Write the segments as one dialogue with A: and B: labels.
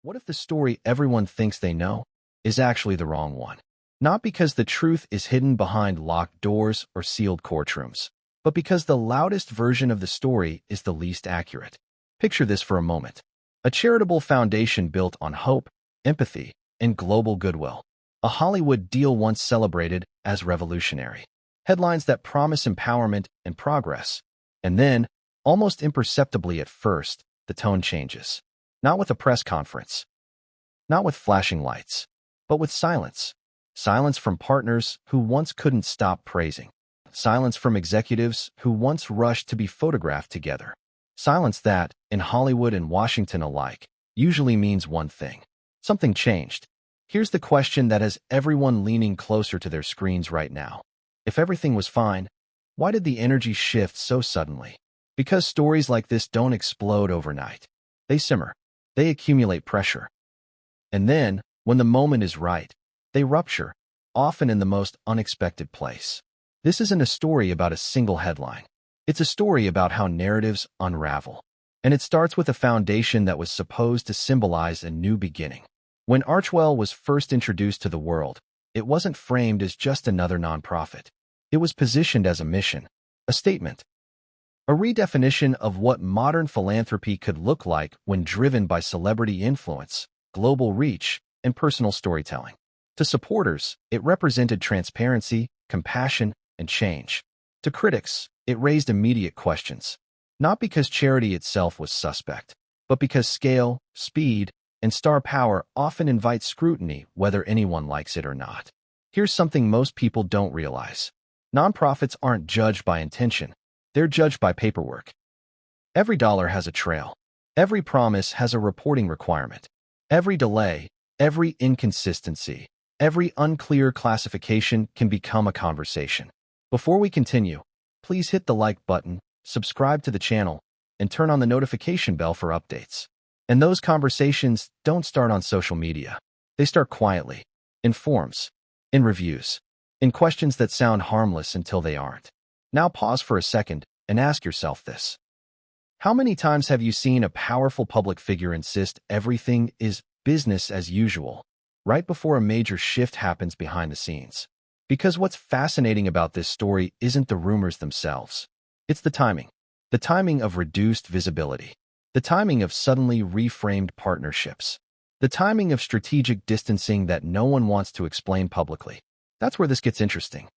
A: What if the story everyone thinks they know is actually the wrong one? Not because the truth is hidden behind locked doors or sealed courtrooms, but because the loudest version of the story is the least accurate. Picture this for a moment. A charitable foundation built on hope, empathy, and global goodwill. A Hollywood deal once celebrated as revolutionary. Headlines that promise empowerment and progress. And then, almost imperceptibly at first, the tone changes. Not with a press conference, not with flashing lights, but with silence. Silence from partners who once couldn't stop praising. Silence from executives who once rushed to be photographed together. Silence that, in Hollywood and Washington alike, usually means one thing. Something changed. Here's the question that has everyone leaning closer to their screens right now. If everything was fine, why did the energy shift so suddenly? Because stories like this don't explode overnight. They simmer. They accumulate pressure. And then, when the moment is right, they rupture, often in the most unexpected place. This isn't a story about a single headline. It's a story about how narratives unravel. And it starts with a foundation that was supposed to symbolize a new beginning. When Archewell was first introduced to the world, it wasn't framed as just another nonprofit. It was positioned as a mission, a statement, a redefinition of what modern philanthropy could look like when driven by celebrity influence, global reach, and personal storytelling. To supporters, it represented transparency, compassion, and change. To critics, it raised immediate questions, not because charity itself was suspect, but because scale, speed, and star power often invite scrutiny whether anyone likes it or not. Here's something most people don't realize. Nonprofits aren't judged by intention. They're judged by paperwork. Every dollar has a trail. Every promise has a reporting requirement. Every delay, every inconsistency, every unclear classification can become a conversation. Before we continue, please hit the like button, subscribe to the channel, and turn on the notification bell for updates. And those conversations don't start on social media. They start quietly, in forums, in reviews, in questions that sound harmless until they aren't. Now pause for a second and ask yourself this. How many times have you seen a powerful public figure insist everything is business as usual, right before a major shift happens behind the scenes? Because what's fascinating about this story isn't the rumors themselves. It's the timing of reduced visibility, the timing of suddenly reframed partnerships, the timing of strategic distancing that no one wants to explain publicly. That's where this gets interesting.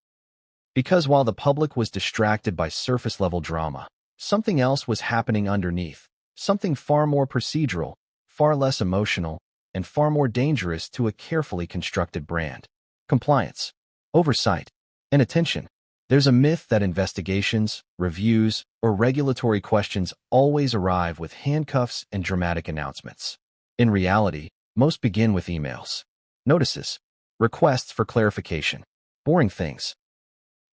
A: Because while the public was distracted by surface-level drama, something else was happening underneath, something far more procedural, far less emotional, and far more dangerous to a carefully constructed brand. Compliance, oversight, and attention. There's a myth that investigations, reviews, or regulatory questions always arrive with handcuffs and dramatic announcements. In reality, most begin with emails, notices, requests for clarification, boring things.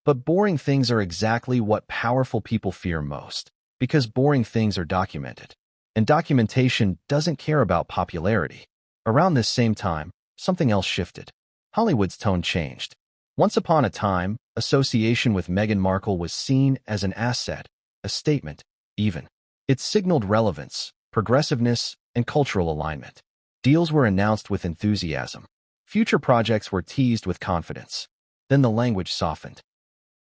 A: But boring things are exactly what powerful people fear most, because boring things are documented. And documentation doesn't care about popularity. Around this same time, something else shifted. Hollywood's tone changed. Once upon a time, association with Meghan Markle was seen as an asset, a statement, even. It signaled relevance, progressiveness, and cultural alignment. Deals were announced with enthusiasm. Future projects were teased with confidence. Then the language softened.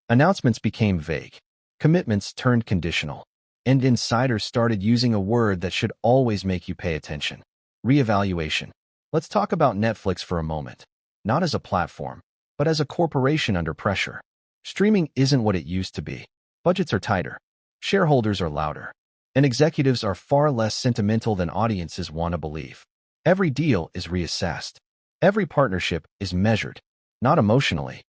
A: Announcements became vague. Commitments turned conditional. And insiders started using a word that should always make you pay attention. Reevaluation. Let's talk about Netflix for a moment. Not as a platform, but as a corporation under pressure. Streaming isn't what it used to be. Budgets are tighter. Shareholders are louder. And executives are far less sentimental than audiences want to believe. Every deal is reassessed. Every partnership is measured, not emotionally,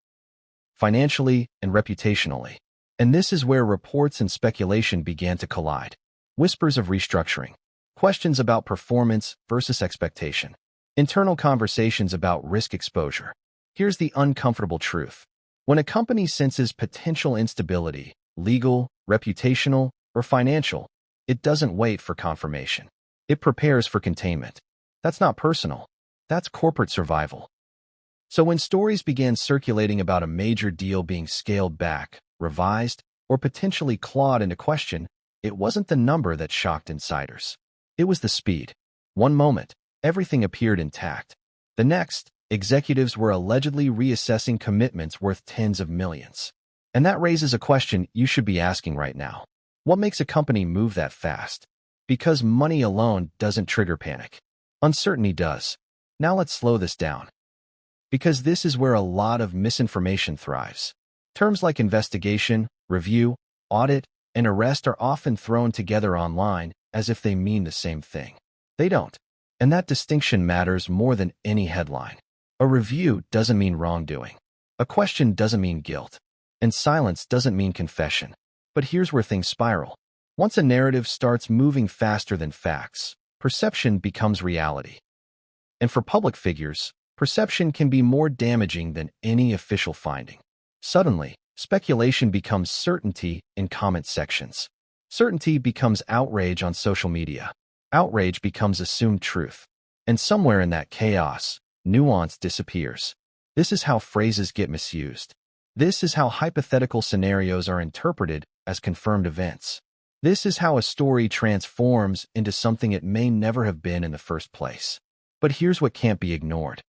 A: financially and reputationally. And this is where reports and speculation began to collide. Whispers of restructuring, questions about performance versus expectation, internal conversations about risk exposure. Here's the uncomfortable truth. When a company senses potential instability, legal, reputational, or financial, it doesn't wait for confirmation. It prepares for containment. That's not personal. That's corporate survival. So when stories began circulating about a major deal being scaled back, revised, or potentially clawed into question, it wasn't the number that shocked insiders. It was the speed. One moment, everything appeared intact. The next, executives were allegedly reassessing commitments worth tens of millions. And that raises a question you should be asking right now. What makes a company move that fast? Because money alone doesn't trigger panic. Uncertainty does. Now let's slow this down. Because this is where a lot of misinformation thrives. Terms like investigation, review, audit, and arrest are often thrown together online as if they mean the same thing. They don't. And that distinction matters more than any headline. A review doesn't mean wrongdoing. A question doesn't mean guilt. And silence doesn't mean confession. But here's where things spiral. Once a narrative starts moving faster than facts, perception becomes reality. And for public figures, perception can be more damaging than any official finding. Suddenly, speculation becomes certainty in comment sections. Certainty becomes outrage on social media. Outrage becomes assumed truth. And somewhere in that chaos, nuance disappears. This is how phrases get misused. This is how hypothetical scenarios are interpreted as confirmed events. This is how a story transforms into something it may never have been in the first place. But here's what can't be ignored.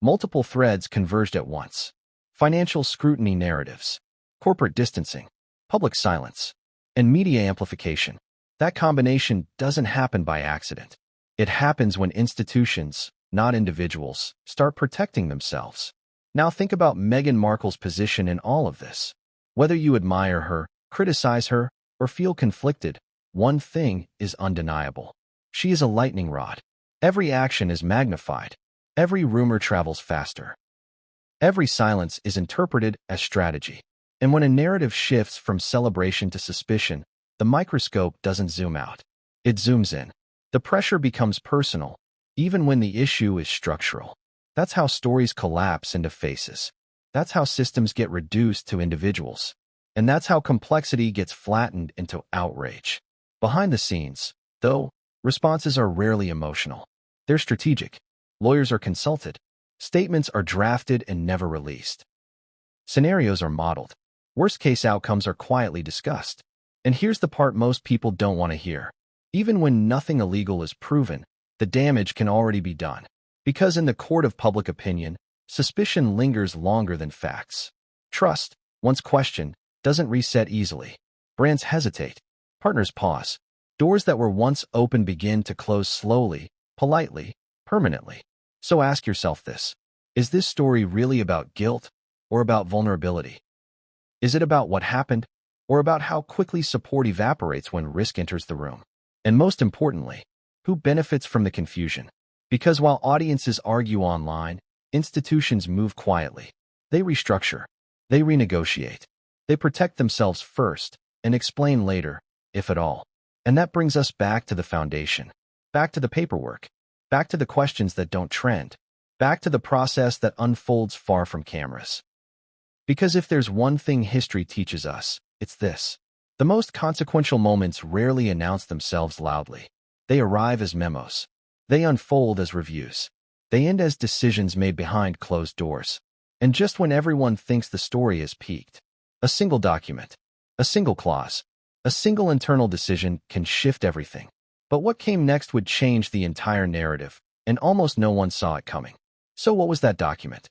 A: Multiple threads converged at once. Financial scrutiny narratives, corporate distancing, public silence, and media amplification. That combination doesn't happen by accident. It happens when institutions, not individuals, start protecting themselves. Now think about Meghan Markle's position in all of this. Whether you admire her, criticize her, or feel conflicted, one thing is undeniable. She is a lightning rod. Every action is magnified. Every rumor travels faster. Every silence is interpreted as strategy. And when a narrative shifts from celebration to suspicion, the microscope doesn't zoom out. It zooms in. The pressure becomes personal, even when the issue is structural. That's how stories collapse into faces. That's how systems get reduced to individuals. And that's how complexity gets flattened into outrage. Behind the scenes, though, responses are rarely emotional. They're strategic. Lawyers are consulted. Statements are drafted and never released. Scenarios are modeled. Worst-case outcomes are quietly discussed. And here's the part most people don't want to hear. Even when nothing illegal is proven, the damage can already be done. Because in the court of public opinion, suspicion lingers longer than facts. Trust, once questioned, doesn't reset easily. Brands hesitate. Partners pause. Doors that were once open begin to close slowly, politely, permanently. So ask yourself this. Is this story really about guilt or about vulnerability? Is it about what happened or about how quickly support evaporates when risk enters the room? And most importantly, who benefits from the confusion? Because while audiences argue online, institutions move quietly. They restructure. They renegotiate. They protect themselves first and explain later, if at all. And that brings us back to the foundation, back to the paperwork, back to the questions that don't trend, back to the process that unfolds far from cameras. Because if there's one thing history teaches us, it's this. The most consequential moments rarely announce themselves loudly. They arrive as memos. They unfold as reviews. They end as decisions made behind closed doors. And just when everyone thinks the story has peaked, a single document, a single clause, a single internal decision can shift everything. But what came next would change the entire narrative, and almost no one saw it coming. So what was that document?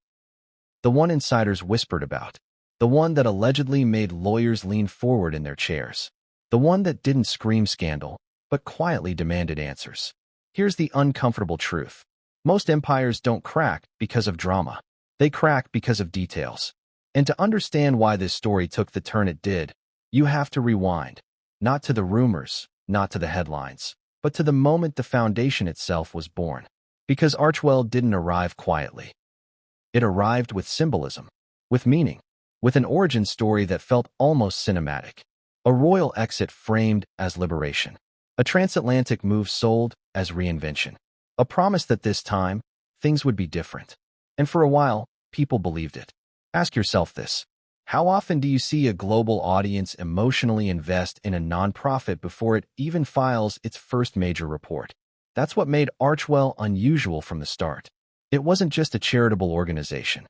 A: The one insiders whispered about. The one that allegedly made lawyers lean forward in their chairs. The one that didn't scream scandal, but quietly demanded answers. Here's the uncomfortable truth. Most empires don't crack because of drama. They crack because of details. And to understand why this story took the turn it did, you have to rewind. Not to the rumors, not to the headlines, but to the moment the foundation itself was born. Because Archewell didn't arrive quietly. It arrived with symbolism, with meaning, with an origin story that felt almost cinematic. A royal exit framed as liberation. A transatlantic move sold as reinvention. A promise that this time, things would be different. And for a while, people believed it. Ask yourself this. How often do you see a global audience emotionally invest in a nonprofit before it even files its first major report? That's what made Archewell unusual from the start. It wasn't just a charitable organization.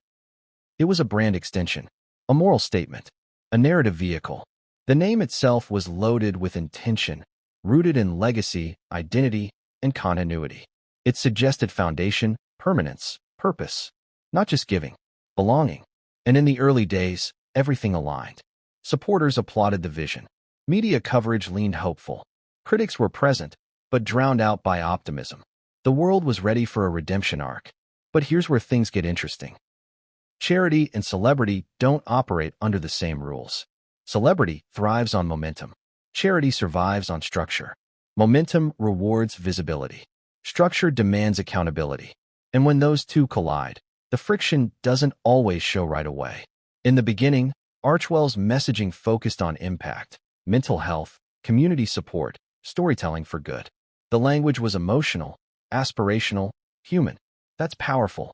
A: It was a brand extension, a moral statement, a narrative vehicle. The name itself was loaded with intention, rooted in legacy, identity, and continuity. It suggested foundation, permanence, purpose. Not just giving, belonging. And in the early days, everything aligned. Supporters applauded the vision. Media coverage leaned hopeful. Critics were present, but drowned out by optimism. The world was ready for a redemption arc. But here's where things get interesting. Charity and celebrity don't operate under the same rules. Celebrity thrives on momentum. Charity survives on structure. Momentum rewards visibility. Structure demands accountability. And when those two collide, the friction doesn't always show right away. In the beginning, Archewell's messaging focused on impact, mental health, community support, storytelling for good. The language was emotional, aspirational, human. That's powerful.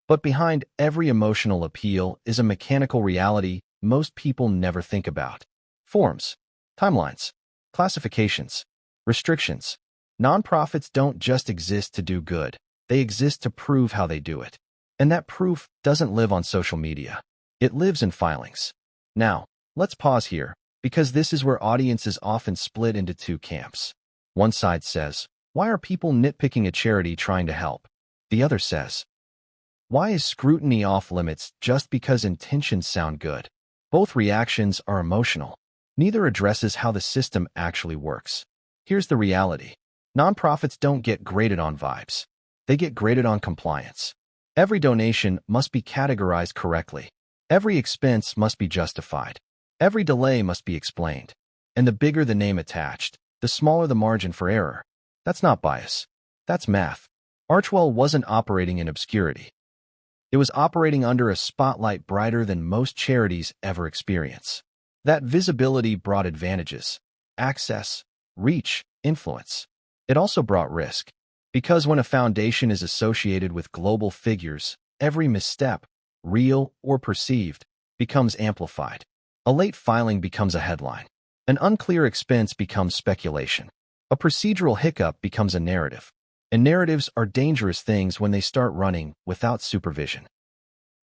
A: But behind every emotional appeal is a mechanical reality most people never think about. Forms, timelines, classifications, restrictions. Nonprofits don't just exist to do good. They exist to prove how they do it. And that proof doesn't live on social media. It lives in filings. Now, let's pause here, because this is where audiences often split into two camps. One side says, why are people nitpicking a charity trying to help? The other says, why is scrutiny off limits just because intentions sound good? Both reactions are emotional. Neither addresses how the system actually works. Here's the reality. Nonprofits don't get graded on vibes. They get graded on compliance. Every donation must be categorized correctly. Every expense must be justified. Every delay must be explained. And the bigger the name attached, the smaller the margin for error. That's not bias. That's math. Archewell wasn't operating in obscurity. It was operating under a spotlight brighter than most charities ever experience. That visibility brought advantages: access, reach, influence. It also brought risk, because when a foundation is associated with global figures, every misstep, real or perceived, becomes amplified. A late filing becomes a headline. An unclear expense becomes speculation. A procedural hiccup becomes a narrative. And narratives are dangerous things when they start running without supervision.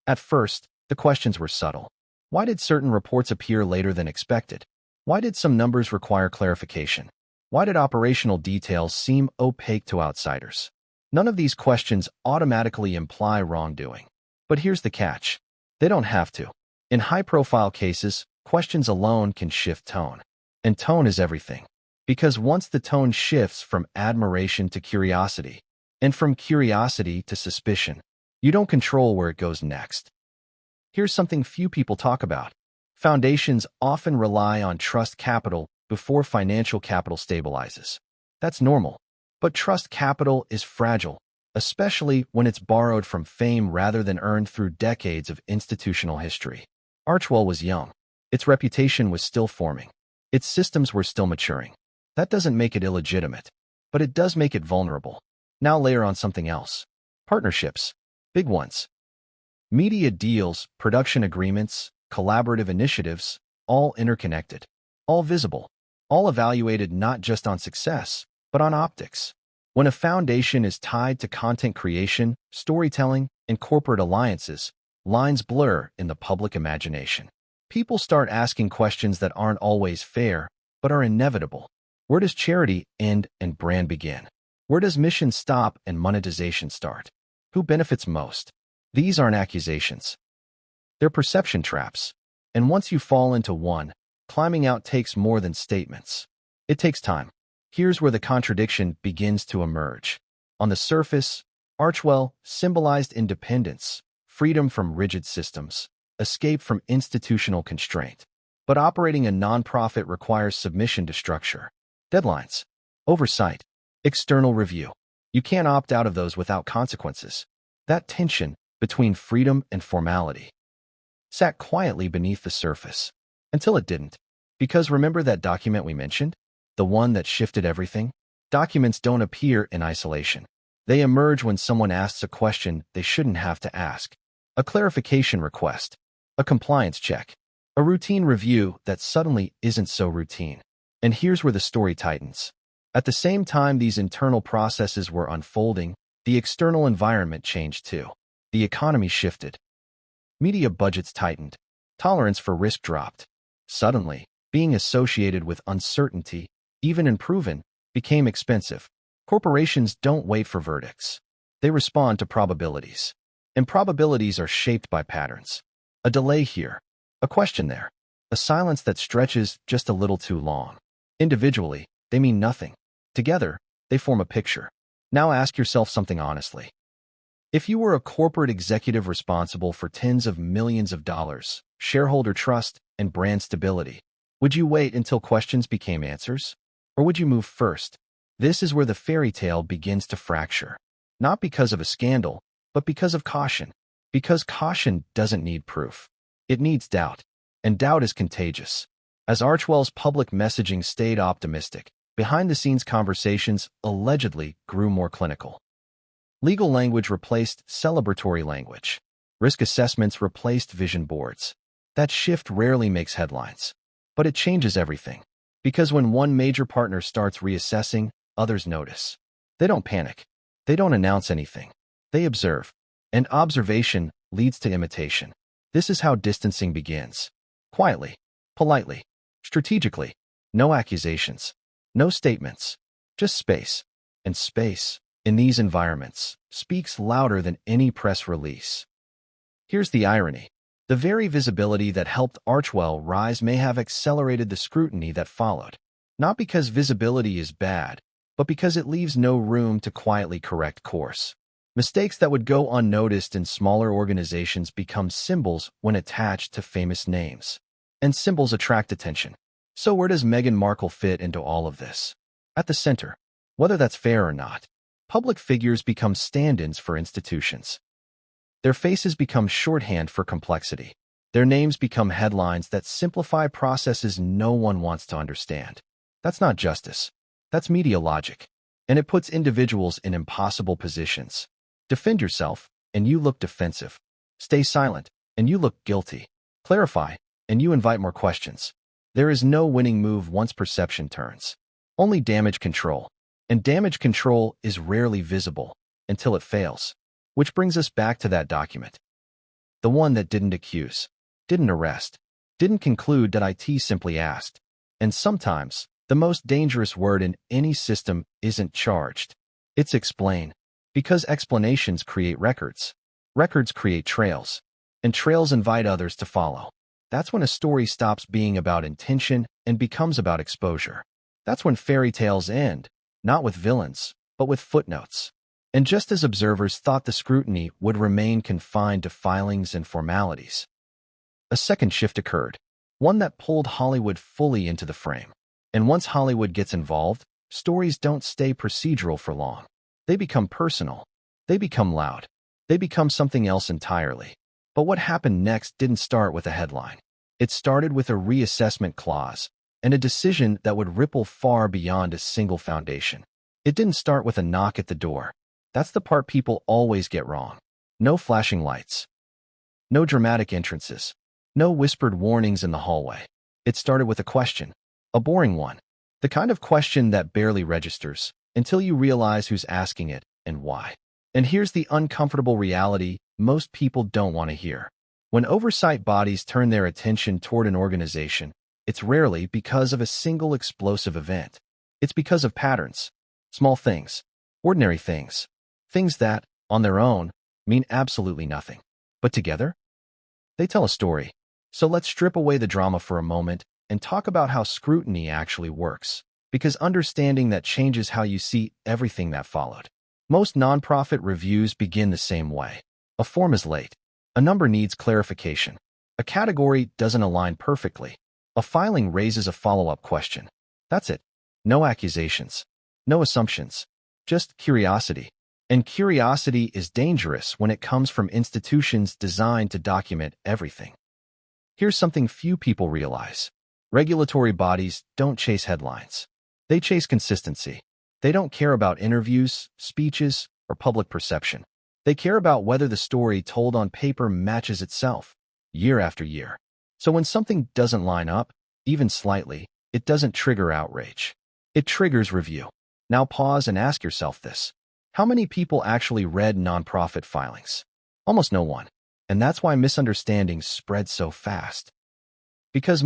A: At first, the questions were subtle. Why did certain reports appear later than expected? Why did some numbers require clarification? Why did operational details seem opaque to outsiders? None of these questions automatically imply wrongdoing. But here's the catch. They don't have to. In high-profile cases, questions alone can shift tone. And tone is everything. Because once the tone shifts from admiration to curiosity, and from curiosity to suspicion, you don't control where it goes next. Here's something few people talk about. Foundations often rely on trust capital before financial capital stabilizes. That's normal. But trust capital is fragile, especially when it's borrowed from fame rather than earned through decades of institutional history. Archewell was young. Its reputation was still forming. Its systems were still maturing. That doesn't make it illegitimate, but it does make it vulnerable. Now layer on something else. Partnerships. Big ones. Media deals, production agreements, collaborative initiatives, all interconnected, all visible, all evaluated not just on success, but on optics. When a foundation is tied to content creation, storytelling, and corporate alliances, lines blur in the public imagination. People start asking questions that aren't always fair, but are inevitable. Where does charity end and brand begin? Where does mission stop and monetization start? Who benefits most? These aren't accusations. They're perception traps. And once you fall into one, climbing out takes more than statements. It takes time. Here's where the contradiction begins to emerge. On the surface, Archewell symbolized independence, freedom from rigid systems, escape from institutional constraint. But operating a nonprofit requires submission to structure. Deadlines, oversight, external review. You can't opt out of those without consequences. That tension between freedom and formality sat quietly beneath the surface, until it didn't. Because remember that document we mentioned? The one that shifted everything? Documents don't appear in isolation. They emerge when someone asks a question they shouldn't have to ask. A clarification request, a compliance check, a routine review that suddenly isn't so routine. And here's where the story tightens. At the same time these internal processes were unfolding, the external environment changed too. The economy shifted. Media budgets tightened. Tolerance for risk dropped. Suddenly, being associated with uncertainty, even unproven, became expensive. Corporations don't wait for verdicts. They respond to probabilities. And probabilities are shaped by patterns. A delay here, a question there, a silence that stretches just a little too long. Individually, they mean nothing. Together, they form a picture. Now ask yourself something honestly. If you were a corporate executive responsible for tens of millions of dollars, shareholder trust, and brand stability, would you wait until questions became answers? Or would you move first? This is where the fairy tale begins to fracture. Not because of a scandal, but because of caution. Because caution doesn't need proof. It needs doubt. And doubt is contagious. As Archewell's public messaging stayed optimistic, behind-the-scenes conversations allegedly grew more clinical. Legal language replaced celebratory language. Risk assessments replaced vision boards. That shift rarely makes headlines. But it changes everything. Because when one major partner starts reassessing, others notice. They don't panic. They don't announce anything. They observe. And observation leads to imitation. This is how distancing begins. Quietly, politely, strategically. No accusations. No statements. Just space. And space, in these environments, speaks louder than any press release. Here's the irony. The very visibility that helped Archewell rise may have accelerated the scrutiny that followed. Not because visibility is bad, but because it leaves no room to quietly correct course. Mistakes that would go unnoticed in smaller organizations become symbols when attached to famous names. And symbols attract attention. So where does Meghan Markle fit into all of this? At the center. Whether that's fair or not, public figures become stand-ins for institutions. Their faces become shorthand for complexity. Their names become headlines that simplify processes no one wants to understand. That's not justice. That's media logic. And it puts individuals in impossible positions. Defend yourself, and you look defensive. Stay silent, and you look guilty. Clarify, and you invite more questions. There is no winning move once perception turns. Only damage control. And damage control is rarely visible until it fails. Which brings us back to that document. The one that didn't accuse, didn't arrest, didn't conclude that IT simply asked. And sometimes, the most dangerous word in any system isn't charged. It's explain. Because explanations create records. Records create trails. And trails invite others to follow. That's when a story stops being about intention and becomes about exposure. That's when fairy tales end, not with villains, but with footnotes. And just as observers thought the scrutiny would remain confined to filings and formalities, a second shift occurred, one that pulled Hollywood fully into the frame. And once Hollywood gets involved, stories don't stay procedural for long. They become personal. They become loud. They become something else entirely. But what happened next didn't start with a headline. It started with a reassessment clause and a decision that would ripple far beyond a single foundation. It didn't start with a knock at the door. That's the part people always get wrong. No flashing lights. No dramatic entrances. No whispered warnings in the hallway. It started with a question. A boring one. The kind of question that barely registers until you realize who's asking it and why. And here's the uncomfortable reality most people don't want to hear. When oversight bodies turn their attention toward an organization, it's rarely because of a single explosive event. It's because of patterns. Small things. Ordinary things. Things that, on their own, mean absolutely nothing. But together, they tell a story. So let's strip away the drama for a moment and talk about how scrutiny actually works. Because understanding that changes how you see everything that followed. Most nonprofit reviews begin the same way. A form is late. A number needs clarification. A category doesn't align perfectly. A filing raises a follow-up question. That's it. No accusations. No assumptions. Just curiosity. And curiosity is dangerous when it comes from institutions designed to document everything. Here's something few people realize. Regulatory bodies don't chase headlines. They chase consistency. They don't care about interviews, speeches, or public perception. They care about whether the story told on paper matches itself, year after year. So when something doesn't line up, even slightly, it doesn't trigger outrage. It triggers review. Now pause and ask yourself this. How many people actually read nonprofit filings? Almost no one. And that's why misunderstandings spread so fast. Because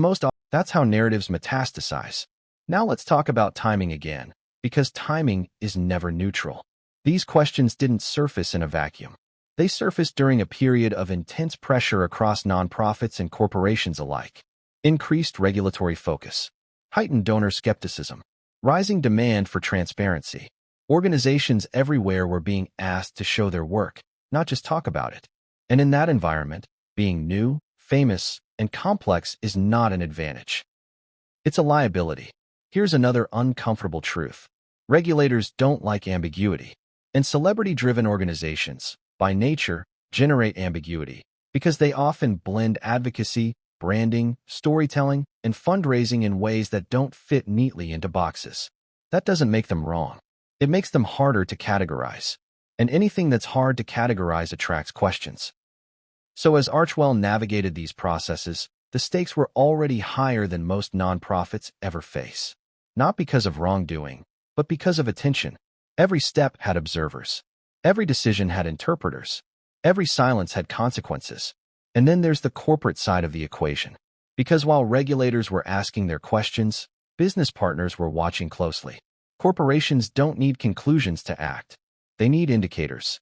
A: that's how narratives metastasize. Now let's talk about timing again. Because timing is never neutral. These questions didn't surface in a vacuum. They surfaced during a period of intense pressure across nonprofits and corporations alike. Increased regulatory focus, heightened donor skepticism, rising demand for transparency. Organizations everywhere were being asked to show their work, not just talk about it. And in that environment, being new, famous, and complex is not an advantage. It's a liability. Here's another uncomfortable truth. Regulators don't like ambiguity. And celebrity-driven organizations, by nature, generate ambiguity because they often blend advocacy, branding, storytelling, and fundraising in ways that don't fit neatly into boxes. That doesn't make them wrong. It makes them harder to categorize. And anything that's hard to categorize attracts questions. So as Archewell navigated these processes, the stakes were already higher than most nonprofits ever face. Not because of wrongdoing, but because of attention. Every step had observers. Every decision had interpreters. Every silence had consequences. And then there's the corporate side of the equation. Because while regulators were asking their questions, business partners were watching closely. Corporations don't need conclusions to act. They need indicators.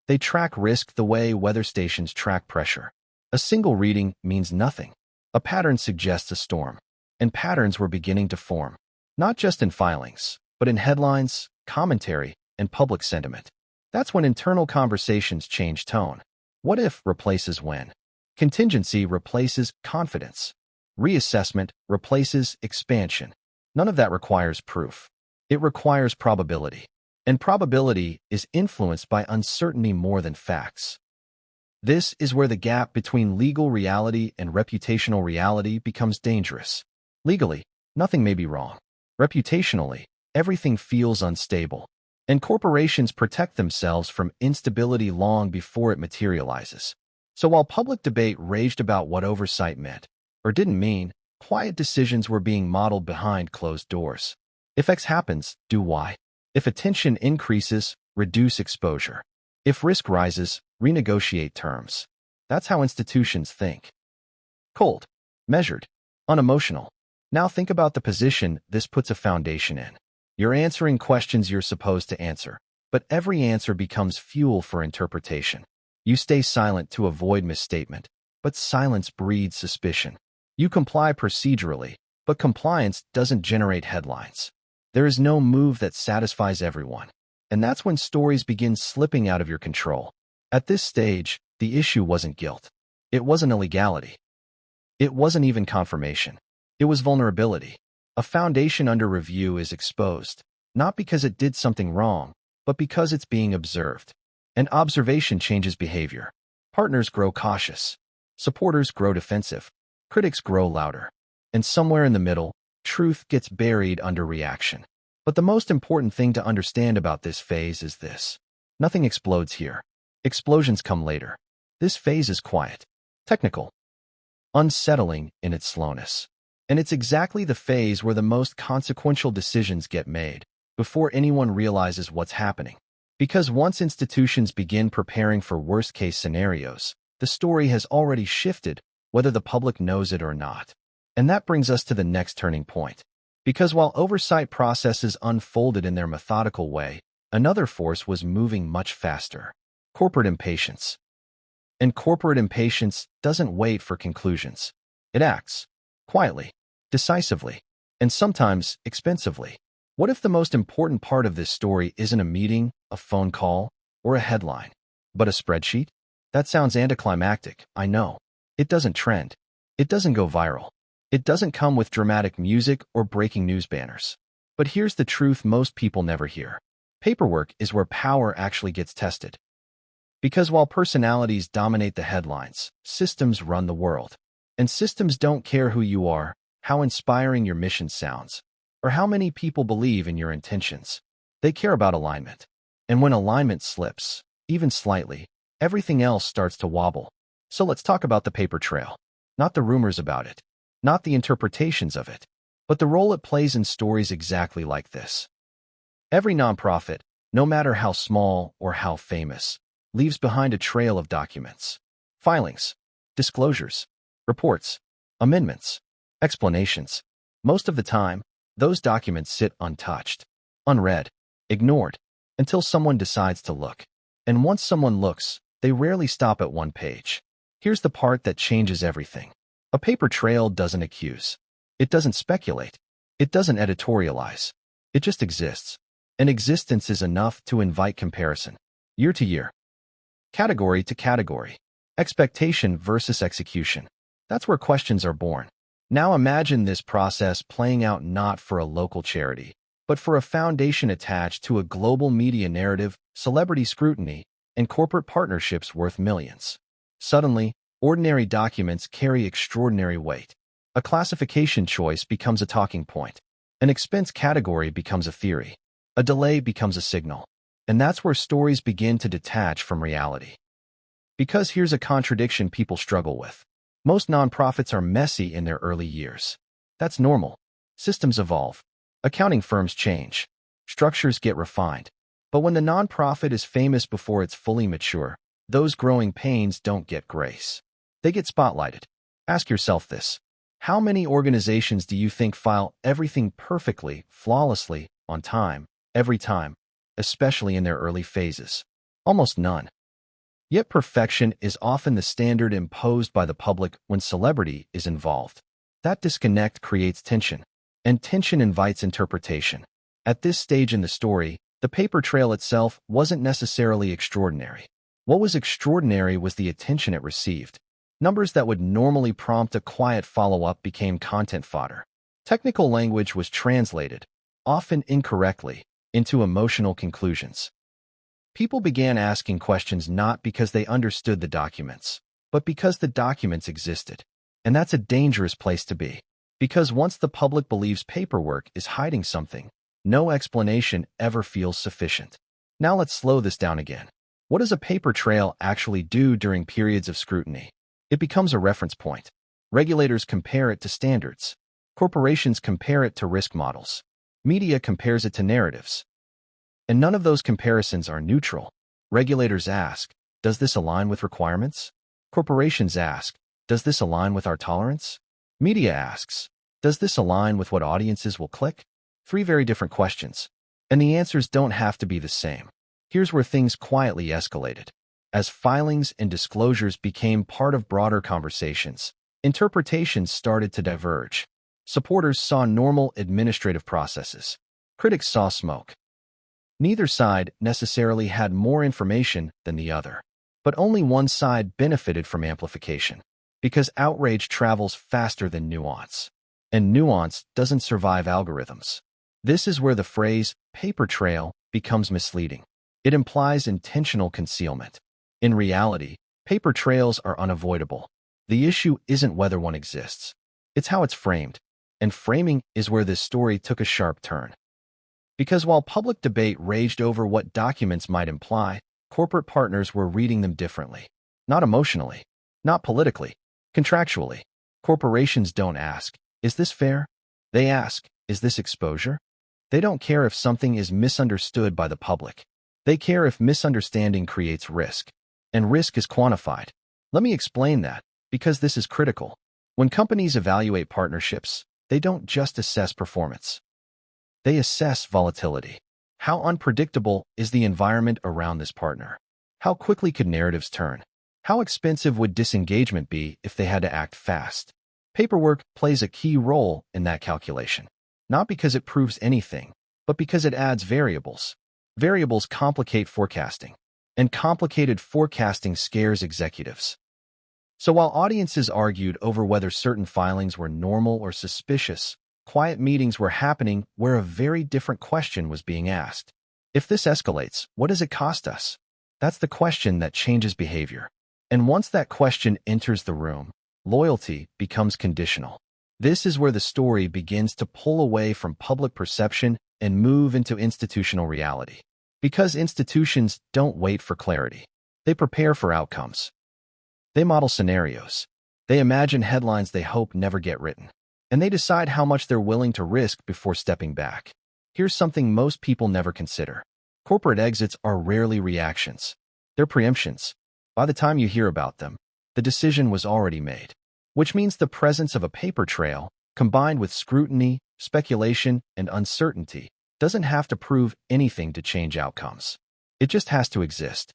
A: They track risk the way weather stations track pressure. A single reading means nothing. A pattern suggests a storm. And patterns were beginning to form. Not just in filings, but in headlines, commentary, and public sentiment. That's when internal conversations change tone. What if replaces when? Contingency replaces confidence. Reassessment replaces expansion. None of that requires proof. It requires probability. And probability is influenced by uncertainty more than facts. This is where the gap between legal reality and reputational reality becomes dangerous. Legally, nothing may be wrong. Reputationally, everything feels unstable. And corporations protect themselves from instability long before it materializes. So while public debate raged about what oversight meant, or didn't mean, quiet decisions were being modeled behind closed doors. If X happens, do Y. If attention increases, reduce exposure. If risk rises, renegotiate terms. That's how institutions think. Cold, measured, unemotional. Now think about the position this puts a foundation in. You're answering questions you're supposed to answer, but every answer becomes fuel for interpretation. You stay silent to avoid misstatement, but silence breeds suspicion. You comply procedurally, but compliance doesn't generate headlines. There is no move that satisfies everyone. And that's when stories begin slipping out of your control. At this stage, the issue wasn't guilt. It wasn't illegality. It wasn't even confirmation. It was vulnerability. A foundation under review is exposed, not because it did something wrong, but because it's being observed. And observation changes behavior. Partners grow cautious. Supporters grow defensive. Critics grow louder. And somewhere in the middle, truth gets buried under reaction. But the most important thing to understand about this phase is this. Nothing explodes here. Explosions come later. This phase is quiet, technical, unsettling in its slowness. And it's exactly the phase where the most consequential decisions get made, before anyone realizes what's happening. Because once institutions begin preparing for worst-case scenarios, the story has already shifted, whether the public knows it or not. And that brings us to the next turning point. Because while oversight processes unfolded in their methodical way, another force was moving much faster. Corporate impatience. And corporate impatience doesn't wait for conclusions. It acts. Quietly. Decisively. And sometimes expensively. What if the most important part of this story isn't a meeting, a phone call, or a headline, but a spreadsheet? That sounds anticlimactic, I know. It doesn't trend. It doesn't go viral. It doesn't come with dramatic music or breaking news banners. But here's the truth most people never hear. Paperwork is where power actually gets tested. Because while personalities dominate the headlines, systems run the world. And systems don't care who you are, how inspiring your mission sounds, or how many people believe in your intentions. They care about alignment. And when alignment slips, even slightly, everything else starts to wobble. So let's talk about the paper trail. Not the rumors about it. Not the interpretations of it. But the role it plays in stories exactly like this. Every nonprofit, no matter how small or how famous, leaves behind a trail of documents. Filings. Disclosures. Reports. Amendments. Explanations. Most of the time, those documents sit untouched. unread, ignored, until someone decides to look. And once someone looks, they rarely stop at one page. Here's the part that changes everything. A paper trail doesn't accuse. It doesn't speculate. It doesn't editorialize. It just exists. And existence is enough to invite comparison. Year to year. Category to category. Expectation versus execution. That's where questions are born. Now imagine this process playing out not for a local charity, but for a foundation attached to a global media narrative, celebrity scrutiny, and corporate partnerships worth millions. Suddenly, ordinary documents carry extraordinary weight. A classification choice becomes a talking point. An expense category becomes a theory. A delay becomes a signal. And that's where stories begin to detach from reality. Because here's a contradiction people struggle with. Most nonprofits are messy in their early years. That's normal. Systems evolve. Accounting firms change. Structures get refined. But when the nonprofit is famous before it's fully mature, those growing pains don't get grace. They get spotlighted. Ask yourself this. How many organizations do you think file everything perfectly, flawlessly, on time, every time, especially in their early phases? Almost none. Yet perfection is often the standard imposed by the public when celebrity is involved. That disconnect creates tension, and tension invites interpretation. At this stage in the story, the paper trail itself wasn't necessarily extraordinary. What was extraordinary was the attention it received. Numbers that would normally prompt a quiet follow-up became content fodder. Technical language was translated, often incorrectly, into emotional conclusions. People began asking questions not because they understood the documents, but because the documents existed. And that's a dangerous place to be. Because once the public believes paperwork is hiding something, no explanation ever feels sufficient. Now let's slow this down again. What does a paper trail actually do during periods of scrutiny? It becomes a reference point. Regulators compare it to standards. Corporations compare it to risk models. Media compares it to narratives. And none of those comparisons are neutral. Regulators ask, does this align with requirements? Corporations ask, does this align with our tolerance? Media asks, does this align with what audiences will click? Three very different questions. And the answers don't have to be the same. Here's where things quietly escalated. As filings and disclosures became part of broader conversations, interpretations started to diverge. Supporters saw normal administrative processes. Critics saw smoke. Neither side necessarily had more information than the other, but only one side benefited from amplification, because outrage travels faster than nuance, and nuance doesn't survive algorithms. This is where the phrase paper trail becomes misleading. It implies intentional concealment. In reality, paper trails are unavoidable. The issue isn't whether one exists. It's how it's framed. And framing is where this story took a sharp turn. Because while public debate raged over what documents might imply, corporate partners were reading them differently. Not emotionally, not politically, contractually. Corporations don't ask, is this fair? They ask, is this exposure? They don't care if something is misunderstood by the public. They care if misunderstanding creates risk. And risk is quantified. Let me explain that, because this is critical. When companies evaluate partnerships, they don't just assess performance. They assess volatility. How unpredictable is the environment around this partner? How quickly could narratives turn? How expensive would disengagement be if they had to act fast? Paperwork plays a key role in that calculation. Not because it proves anything, but because it adds variables. Variables complicate forecasting. And complicated forecasting scares executives. So while audiences argued over whether certain filings were normal or suspicious, quiet meetings were happening where a very different question was being asked. If this escalates, what does it cost us? That's the question that changes behavior. And once that question enters the room, loyalty becomes conditional. This is where the story begins to pull away from public perception and move into institutional reality. Because institutions don't wait for clarity. They prepare for outcomes. They model scenarios. They imagine headlines they hope never get written. And they decide how much they're willing to risk before stepping back. Here's something most people never consider. Corporate exits are rarely reactions. They're preemptions. By the time you hear about them, the decision was already made. Which means the presence of a paper trail, combined with scrutiny, speculation, and uncertainty, doesn't have to prove anything to change outcomes. It just has to exist.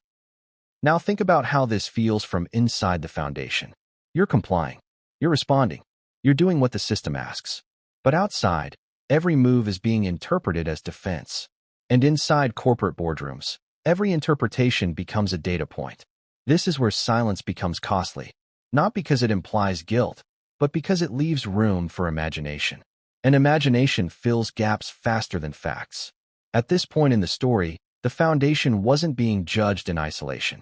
A: Now think about how this feels from inside the foundation. You're complying. You're responding. You're doing what the system asks. But outside, every move is being interpreted as defense. And inside corporate boardrooms, every interpretation becomes a data point. This is where silence becomes costly, not because it implies guilt, but because it leaves room for imagination. And imagination fills gaps faster than facts. At this point in the story, the foundation wasn't being judged in isolation.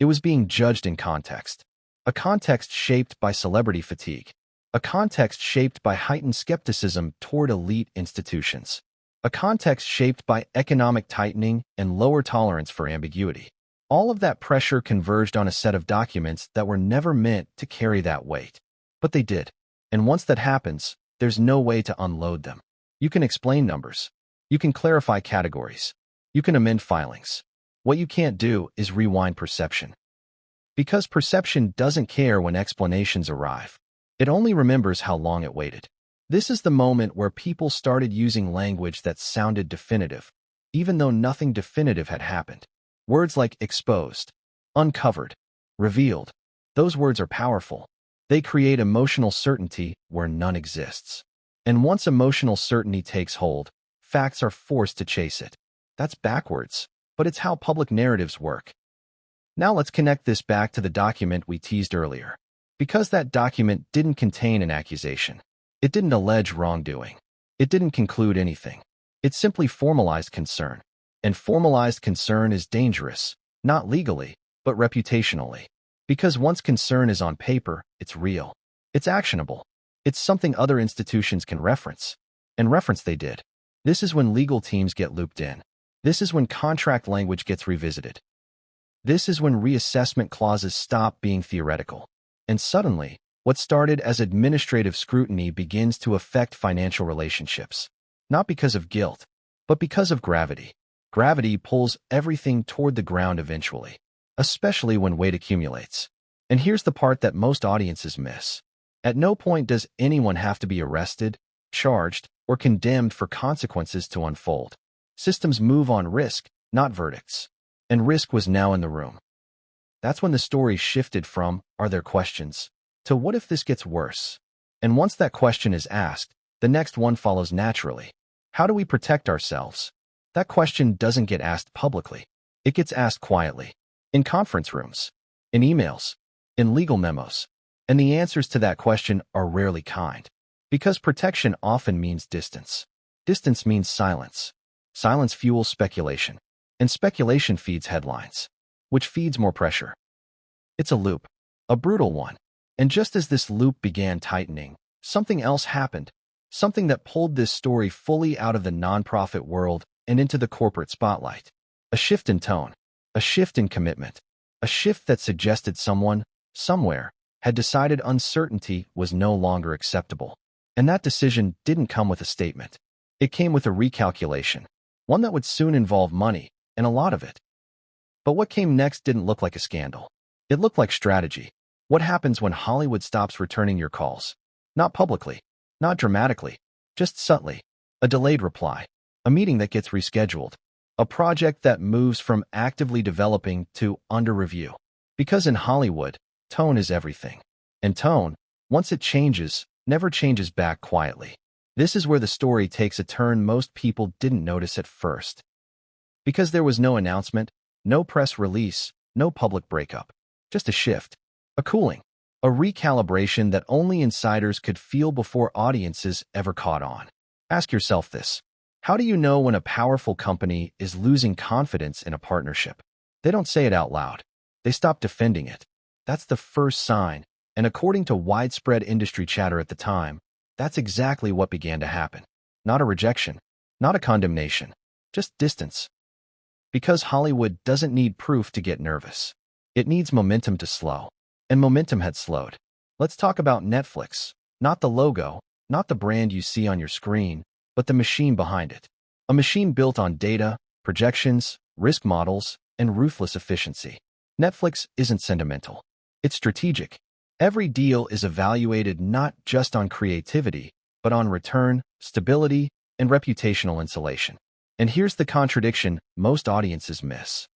A: It was being judged in context. A context shaped by celebrity fatigue. A context shaped by heightened skepticism toward elite institutions. A context shaped by economic tightening and lower tolerance for ambiguity. All of that pressure converged on a set of documents that were never meant to carry that weight. But they did. And once that happens, there's no way to unload them. You can explain numbers. You can clarify categories. You can amend filings. What you can't do is rewind perception. Because perception doesn't care when explanations arrive. It only remembers how long it waited. This is the moment where people started using language that sounded definitive, even though nothing definitive had happened. Words like exposed, uncovered, revealed. Those words are powerful. They create emotional certainty where none exists. And once emotional certainty takes hold, facts are forced to chase it. That's backwards, but it's how public narratives work. Now let's connect this back to the document we teased earlier. Because that document didn't contain an accusation. It didn't allege wrongdoing. It didn't conclude anything. It simply formalized concern. And formalized concern is dangerous, not legally, but reputationally. Because once concern is on paper, it's real. It's actionable. It's something other institutions can reference. And reference they did. This is when legal teams get looped in. This is when contract language gets revisited. This is when reassessment clauses stop being theoretical. And suddenly, what started as administrative scrutiny begins to affect financial relationships. Not because of guilt, but because of gravity. Gravity pulls everything toward the ground eventually, especially when weight accumulates. And here's the part that most audiences miss. At no point does anyone have to be arrested, charged, or condemned for consequences to unfold. Systems move on risk, not verdicts. And risk was now in the room. That's when the story shifted from, "Are there questions?" to "What if this gets worse?" And once that question is asked, the next one follows naturally. How do we protect ourselves? That question doesn't get asked publicly. It gets asked quietly. In conference rooms. In emails. In legal memos. And the answers to that question are rarely kind. Because protection often means distance. Distance means silence. Silence fuels speculation. And speculation feeds headlines. Which feeds more pressure. It's a loop. A brutal one. And just as this loop began tightening, something else happened. Something that pulled this story fully out of the nonprofit world and into the corporate spotlight. A shift in tone. A shift in commitment. A shift that suggested someone, somewhere, had decided uncertainty was no longer acceptable. And that decision didn't come with a statement. It came with a recalculation. One that would soon involve money, and a lot of it. But what came next didn't look like a scandal. It looked like strategy. What happens when Hollywood stops returning your calls? Not publicly. Not dramatically. Just subtly. A delayed reply. A meeting that gets rescheduled. A project that moves from actively developing to under review. Because in Hollywood, tone is everything. And tone, once it changes, never changes back quietly. This is where the story takes a turn most people didn't notice at first. Because there was no announcement, no press release, no public breakup. Just a shift. A cooling. A recalibration that only insiders could feel before audiences ever caught on. Ask yourself this. How do you know when a powerful company is losing confidence in a partnership? They don't say it out loud. They stop defending it. That's the first sign, and according to widespread industry chatter at the time, that's exactly what began to happen. Not a rejection, not a condemnation, just distance. Because Hollywood doesn't need proof to get nervous. It needs momentum to slow. And momentum had slowed. Let's talk about Netflix. Not the logo, not the brand you see on your screen, but the machine behind it. A machine built on data, projections, risk models, and ruthless efficiency. Netflix isn't sentimental. It's strategic. Every deal is evaluated not just on creativity, but on return, stability, and reputational insulation. And here's the contradiction most audiences miss.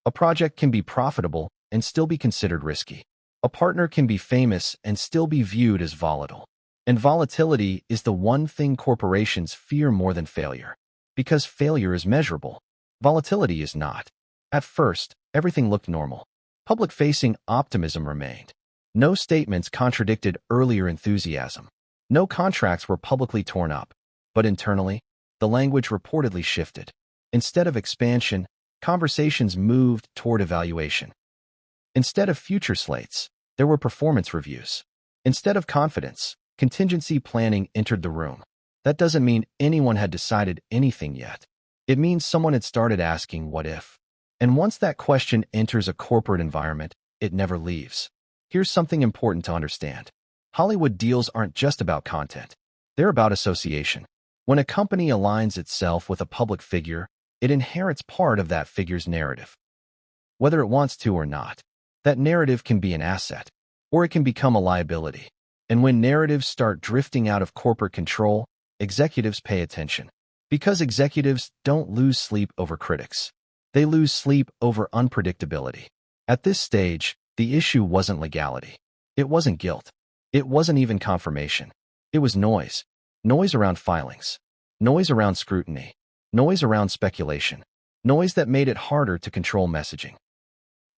A: A project can be profitable and still be considered risky. A partner can be famous and still be viewed as volatile. And volatility is the one thing corporations fear more than failure. Because failure is measurable. Volatility is not. At first, everything looked normal. Public-facing optimism remained. No statements contradicted earlier enthusiasm. No contracts were publicly torn up. But internally, the language reportedly shifted. Instead of expansion, conversations moved toward evaluation. Instead of future slates, there were performance reviews. Instead of confidence, contingency planning entered the room. That doesn't mean anyone had decided anything yet. It means someone had started asking what if. And once that question enters a corporate environment, it never leaves. Here's something important to understand. Hollywood deals aren't just about content. They're about association. When a company aligns itself with a public figure, it inherits part of that figure's narrative. Whether it wants to or not, that narrative can be an asset, or it can become a liability. And when narratives start drifting out of corporate control, executives pay attention. Because executives don't lose sleep over critics. They lose sleep over unpredictability. At this stage, the issue wasn't legality. It wasn't guilt. It wasn't even confirmation. It was noise. Noise around filings. Noise around scrutiny. Noise around speculation. Noise that made it harder to control messaging.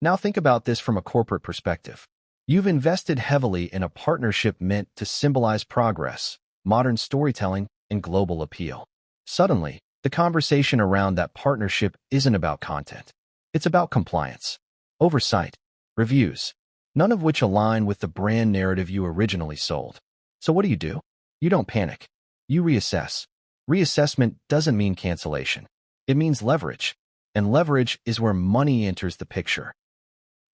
A: Now think about this from a corporate perspective. You've invested heavily in a partnership meant to symbolize progress, modern storytelling, and global appeal. Suddenly, the conversation around that partnership isn't about content. It's about compliance, oversight, reviews, none of which align with the brand narrative you originally sold. So what do? You don't panic. You reassess. Reassessment doesn't mean cancellation. It means leverage. And leverage is where money enters the picture.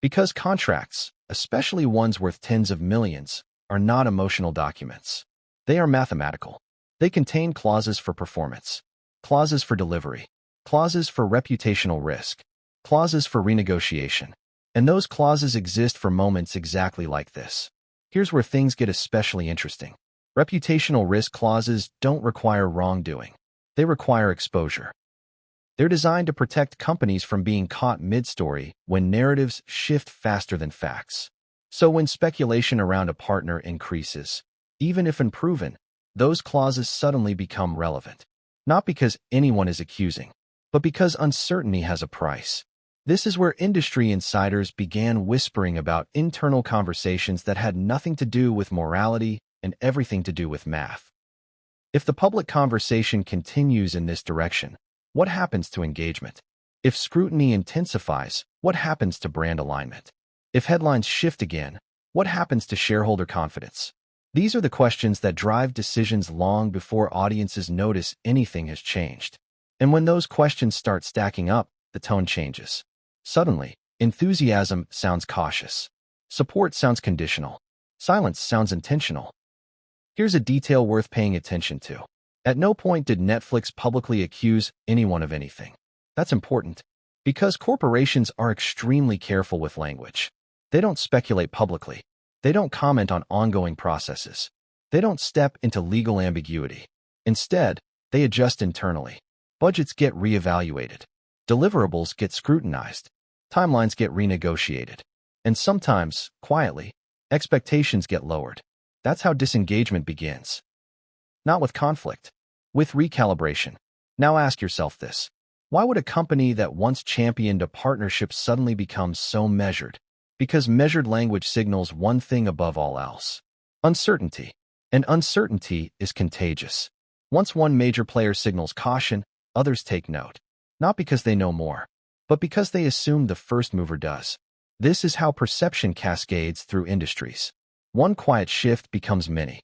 A: Because contracts, especially ones worth tens of millions, are not emotional documents. They are mathematical. They contain clauses for performance, clauses for delivery, clauses for reputational risk, clauses for renegotiation. And those clauses exist for moments exactly like this. Here's where things get especially interesting. Reputational risk clauses don't require wrongdoing. They require exposure. They're designed to protect companies from being caught mid-story when narratives shift faster than facts. So when speculation around a partner increases, even if unproven, those clauses suddenly become relevant. Not because anyone is accusing, but because uncertainty has a price. This is where industry insiders began whispering about internal conversations that had nothing to do with morality and everything to do with math. If the public conversation continues in this direction, what happens to engagement? If scrutiny intensifies, what happens to brand alignment? If headlines shift again, what happens to shareholder confidence? These are the questions that drive decisions long before audiences notice anything has changed. And when those questions start stacking up, the tone changes. Suddenly, enthusiasm sounds cautious. Support sounds conditional. Silence sounds intentional. Here's a detail worth paying attention to. At no point did Netflix publicly accuse anyone of anything. That's important, because corporations are extremely careful with language. They don't speculate publicly. They don't comment on ongoing processes. They don't step into legal ambiguity. Instead, they adjust internally. Budgets get reevaluated. Deliverables get scrutinized. Timelines get renegotiated. And sometimes, quietly, expectations get lowered. That's how disengagement begins. Not with conflict, with recalibration. Now ask yourself this. Why would a company that once championed a partnership suddenly become so measured? Because measured language signals one thing above all else. Uncertainty. And uncertainty is contagious. Once one major player signals caution, others take note. Not because they know more, but because they assume the first mover does. This is how perception cascades through industries. One quiet shift becomes many.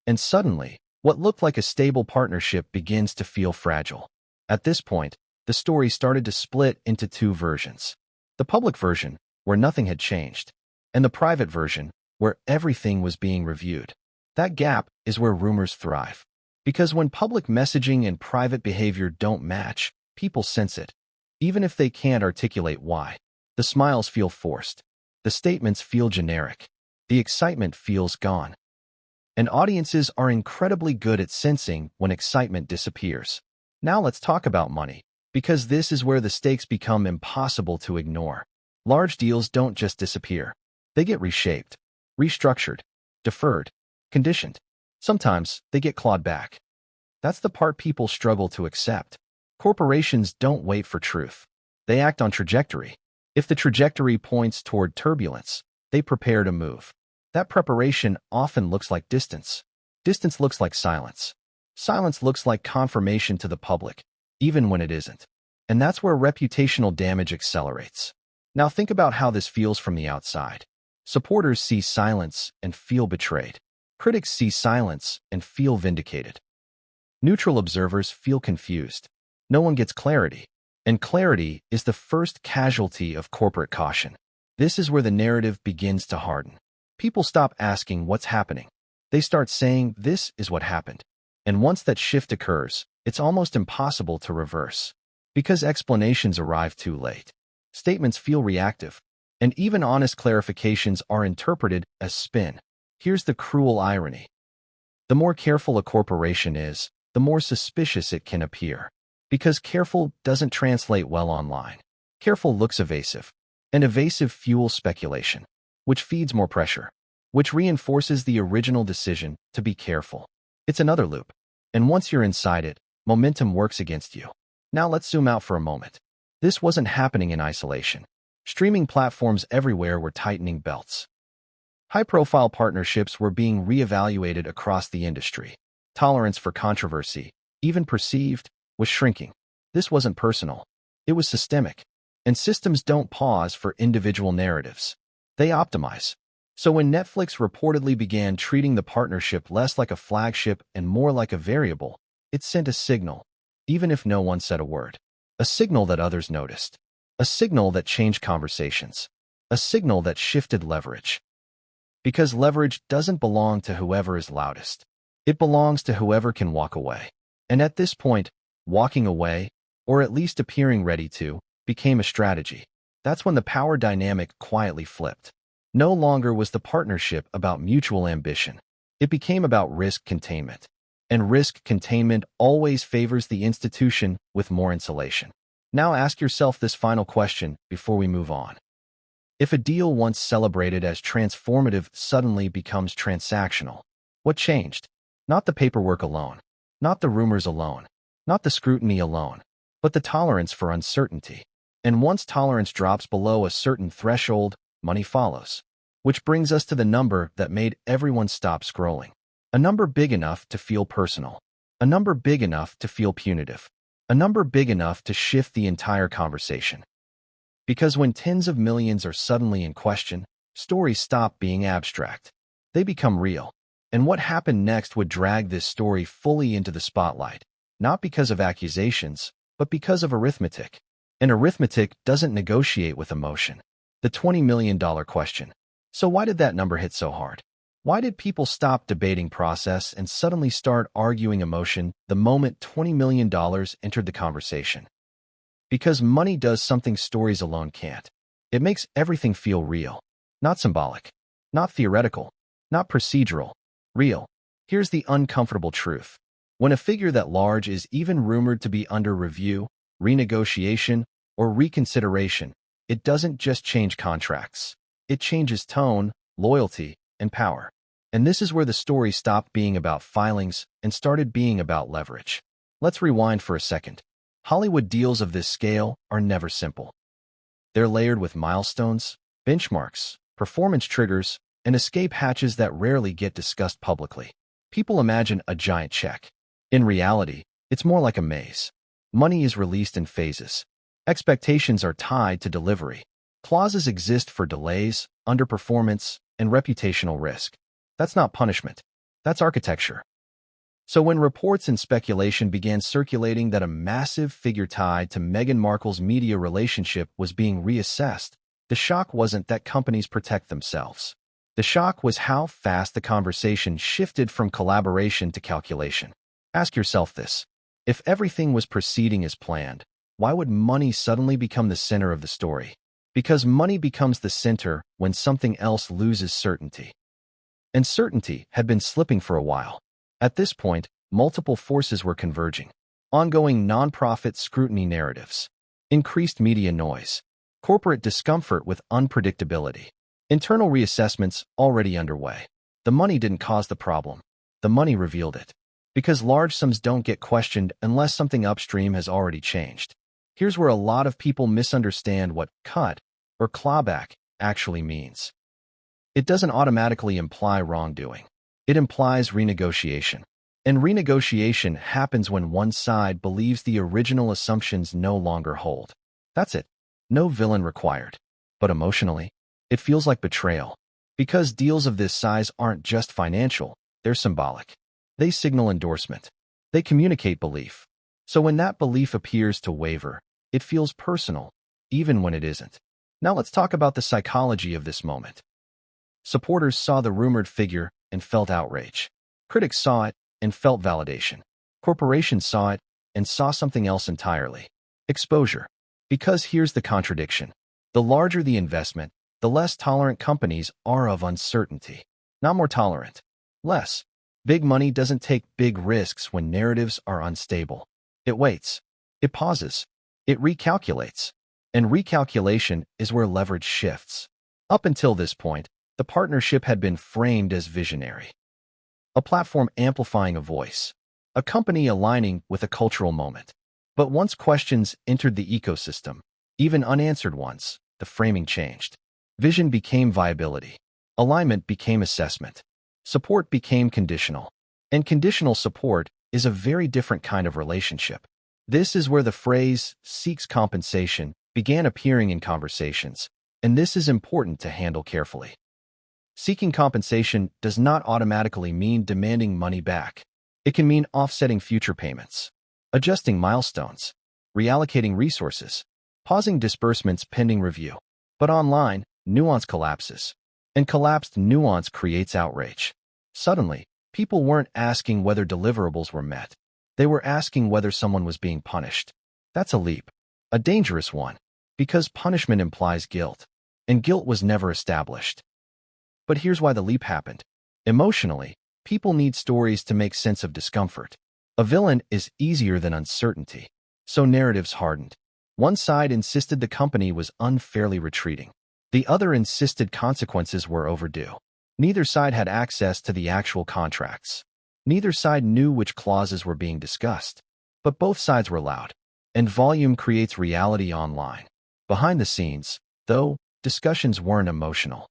A: And suddenly, what looked like a stable partnership begins to feel fragile. At this point, the story started to split into two versions. The public version, where nothing had changed, and the private version, where everything was being reviewed. That gap is where rumors thrive. Because when public messaging and private behavior don't match, people sense it, even if they can't articulate why. The smiles feel forced. The statements feel generic. The excitement feels gone. and audiences are incredibly good at sensing when excitement disappears. Now let's talk about money, because this is where the stakes become impossible to ignore. Large deals don't just disappear. They get reshaped, restructured, deferred, conditioned. Sometimes they get clawed back. That's the part people struggle to accept. Corporations don't wait for truth. They act on trajectory. If the trajectory points toward turbulence, they prepare to move. That preparation often looks like distance. Distance looks like silence. Silence looks like confirmation to the public, even when it isn't. And that's where reputational damage accelerates. Now think about how this feels from the outside. Supporters see silence and feel betrayed. Critics see silence and feel vindicated. Neutral observers feel confused. No one gets clarity. And clarity is the first casualty of corporate caution. This is where the narrative begins to harden. People stop asking what's happening. They start saying this is what happened. And once that shift occurs, it's almost impossible to reverse. Because explanations arrive too late. Statements feel reactive. And even honest clarifications are interpreted as spin. Here's the cruel irony. The more careful a corporation is, the more suspicious it can appear. Because careful doesn't translate well online. Careful looks evasive. And evasive fuels speculation, which feeds more pressure, which reinforces the original decision to be careful. It's another loop. And once you're inside it, momentum works against you. Now let's zoom out for a moment. This wasn't happening in isolation. Streaming platforms everywhere were tightening belts. High-profile partnerships were being reevaluated across the industry. Tolerance for controversy, even perceived, was shrinking. This wasn't personal. It was systemic. And systems don't pause for individual narratives. They optimize. So when Netflix reportedly began treating the partnership less like a flagship and more like a variable, it sent a signal, even if no one said a word. A signal that others noticed. A signal that changed conversations. A signal that shifted leverage. Because leverage doesn't belong to whoever is loudest. It belongs to whoever can walk away. And at this point, walking away, or at least appearing ready to, became a strategy. That's when the power dynamic quietly flipped. No longer was the partnership about mutual ambition. It became about risk containment. And risk containment always favors the institution with more insulation. Now ask yourself this final question before we move on. If a deal once celebrated as transformative suddenly becomes transactional, what changed? Not the paperwork alone, not the rumors alone, not the scrutiny alone, but the tolerance for uncertainty. And once tolerance drops below a certain threshold, money follows. Which brings us to the number that made everyone stop scrolling. A number big enough to feel personal. A number big enough to feel punitive. A number big enough to shift the entire conversation. Because when tens of millions are suddenly in question, stories stop being abstract. They become real. And what happened next would drag this story fully into the spotlight, not because of accusations, but because of arithmetic. And arithmetic doesn't negotiate with emotion. The $20 million question. So why did that number hit so hard? Why did people stop debating process and suddenly start arguing emotion the moment $20 million entered the conversation? Because money does something stories alone can't. It makes everything feel real. Not symbolic. Not theoretical. Not procedural. Real. Here's the uncomfortable truth. When a figure that large is even rumored to be under review, renegotiation, or reconsideration, it doesn't just change contracts. It changes tone, loyalty, and power. And this is where the story stopped being about filings and started being about leverage. Let's rewind for a second. Hollywood deals of this scale are never simple. They're layered with milestones, benchmarks, performance triggers, and escape hatches that rarely get discussed publicly. People imagine a giant check. In reality, it's more like a maze. Money is released in phases. Expectations are tied to delivery. Clauses exist for delays, underperformance, and reputational risk. That's not punishment. That's architecture. So when reports and speculation began circulating that a massive figure tied to Meghan Markle's media relationship was being reassessed, the shock wasn't that companies protect themselves. The shock was how fast the conversation shifted from collaboration to calculation. Ask yourself this. If everything was proceeding as planned, why would money suddenly become the center of the story? Because money becomes the center when something else loses certainty. and certainty had been slipping for a while. At this point, multiple forces were converging. Ongoing nonprofit scrutiny narratives, increased media noise, corporate discomfort with unpredictability, internal reassessments already underway. The money didn't cause the problem. The money revealed it. Because large sums don't get questioned unless something upstream has already changed. Here's where a lot of people misunderstand what cut or clawback actually means. It doesn't automatically imply wrongdoing. It implies renegotiation. And renegotiation happens when one side believes the original assumptions no longer hold. That's it. No villain required. But emotionally, it feels like betrayal. Because deals of this size aren't just financial, they're symbolic. They signal endorsement. They communicate belief. So when that belief appears to waver, it feels personal, even when it isn't. Now let's talk about the psychology of this moment. Supporters saw the rumored figure and felt outrage. Critics saw it and felt validation. Corporations saw it and saw something else entirely. Exposure. Because here's the contradiction. The larger the investment, the less tolerant companies are of uncertainty. Not more tolerant. Less. Big money doesn't take big risks when narratives are unstable. It waits. It pauses. It recalculates. And recalculation is where leverage shifts. Up until this point, the partnership had been framed as visionary. A platform amplifying a voice. A company aligning with a cultural moment. But once questions entered the ecosystem, even unanswered ones, the framing changed. Vision became viability. Alignment became assessment. Support became conditional. And conditional support is a very different kind of relationship. This is where the phrase seeks compensation began appearing in conversations, and this is important to handle carefully. Seeking compensation does not automatically mean demanding money back. It can mean offsetting future payments, adjusting milestones, reallocating resources, pausing disbursements pending review. But online, nuance collapses, and collapsed nuance creates outrage. Suddenly, people weren't asking whether deliverables were met. They were asking whether someone was being punished. That's a leap, a dangerous one, because punishment implies guilt, and guilt was never established. But here's why the leap happened. Emotionally, people need stories to make sense of discomfort. A villain is easier than uncertainty. So narratives hardened. One side insisted the company was unfairly retreating. The other insisted consequences were overdue. Neither side had access to the actual contracts. Neither side knew which clauses were being discussed. But both sides were loud. And volume creates reality online. Behind the scenes, though, discussions weren't emotional.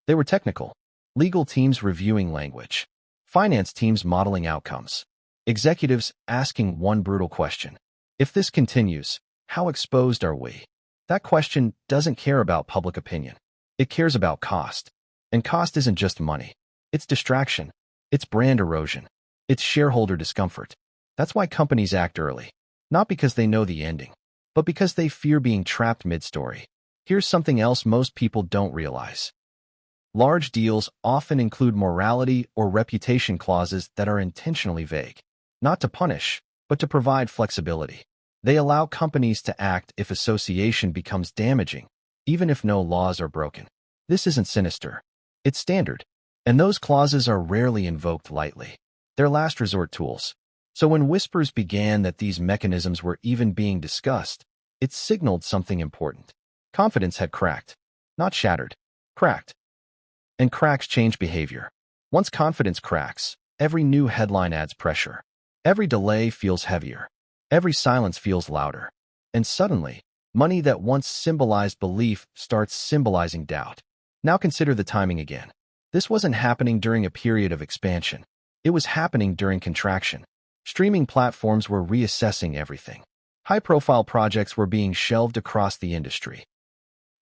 A: They were technical. Legal teams reviewing language. Finance teams modeling outcomes. Executives asking one brutal question. If this continues, how exposed are we? That question doesn't care about public opinion. It cares about cost. And cost isn't just money. It's distraction. It's brand erosion. It's shareholder discomfort. That's why companies act early. Not because they know the ending, but because they fear being trapped mid-story. Here's something else most people don't realize. Large deals often include morality or reputation clauses that are intentionally vague. Not to punish, but to provide flexibility. They allow companies to act if association becomes damaging, even if no laws are broken. This isn't sinister. It's standard. And those clauses are rarely invoked lightly. They're last resort tools. So when whispers began that these mechanisms were even being discussed, it signaled something important. Confidence had cracked. Not shattered. Cracked. And cracks change behavior. Once confidence cracks, every new headline adds pressure. Every delay feels heavier. Every silence feels louder. And suddenly, money that once symbolized belief starts symbolizing doubt. Now consider the timing again. This wasn't happening during a period of expansion. It was happening during contraction. Streaming platforms were reassessing everything. High-profile projects were being shelved across the industry.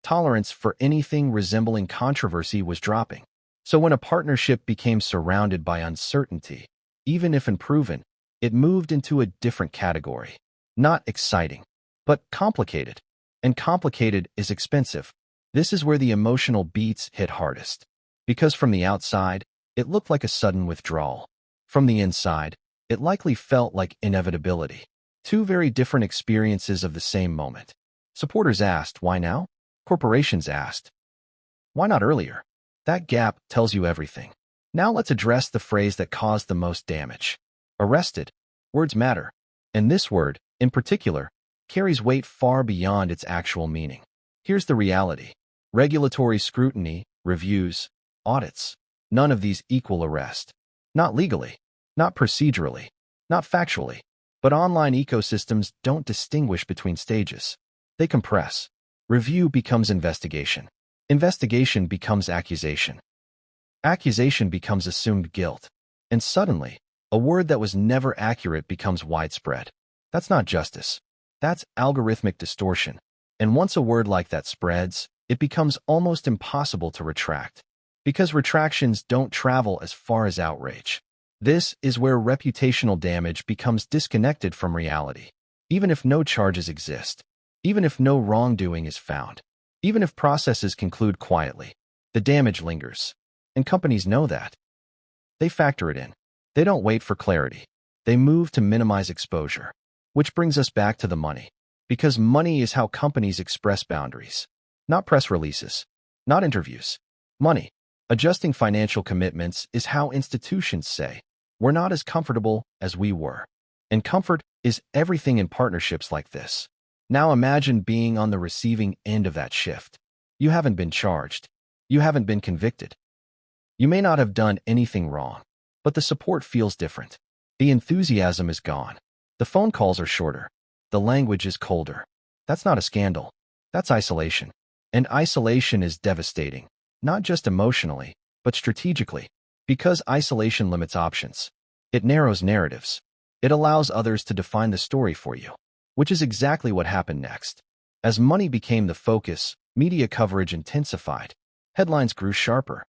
A: Tolerance for anything resembling controversy was dropping. So when a partnership became surrounded by uncertainty, even if unproven, it moved into a different category. Not exciting, but complicated. And complicated is expensive. This is where the emotional beats hit hardest. Because from the outside, it looked like a sudden withdrawal. From the inside, it likely felt like inevitability. Two very different experiences of the same moment. Supporters asked, why now? Corporations asked, why not earlier? That gap tells you everything. Now let's address the phrase that caused the most damage. Arrested. Words matter. And this word, in particular, carries weight far beyond its actual meaning. Here's the reality. Regulatory scrutiny, reviews, audits, none of these equal arrest. Not legally, not procedurally, not factually. But online ecosystems don't distinguish between stages. They compress. Review becomes investigation. Investigation becomes accusation. Accusation becomes assumed guilt. And suddenly, a word that was never accurate becomes widespread. That's not justice. That's algorithmic distortion. And once a word like that spreads, it becomes almost impossible to retract. Because retractions don't travel as far as outrage. This is where reputational damage becomes disconnected from reality. Even if no charges exist, even if no wrongdoing is found, even if processes conclude quietly, the damage lingers. And companies know that. They factor it in. They don't wait for clarity. They move to minimize exposure. Which brings us back to the money. Because money is how companies express boundaries. Not press releases. Not interviews. Money. Adjusting financial commitments is how institutions say, we're not as comfortable as we were. And comfort is everything in partnerships like this. Now imagine being on the receiving end of that shift. You haven't been charged. You haven't been convicted. You may not have done anything wrong, but the support feels different. The enthusiasm is gone. The phone calls are shorter. The language is colder. That's not a scandal. That's isolation. And isolation is devastating, not just emotionally, but strategically. Because isolation limits options. It narrows narratives. It allows others to define the story for you, which is exactly what happened next. As money became the focus, media coverage intensified. Headlines grew sharper.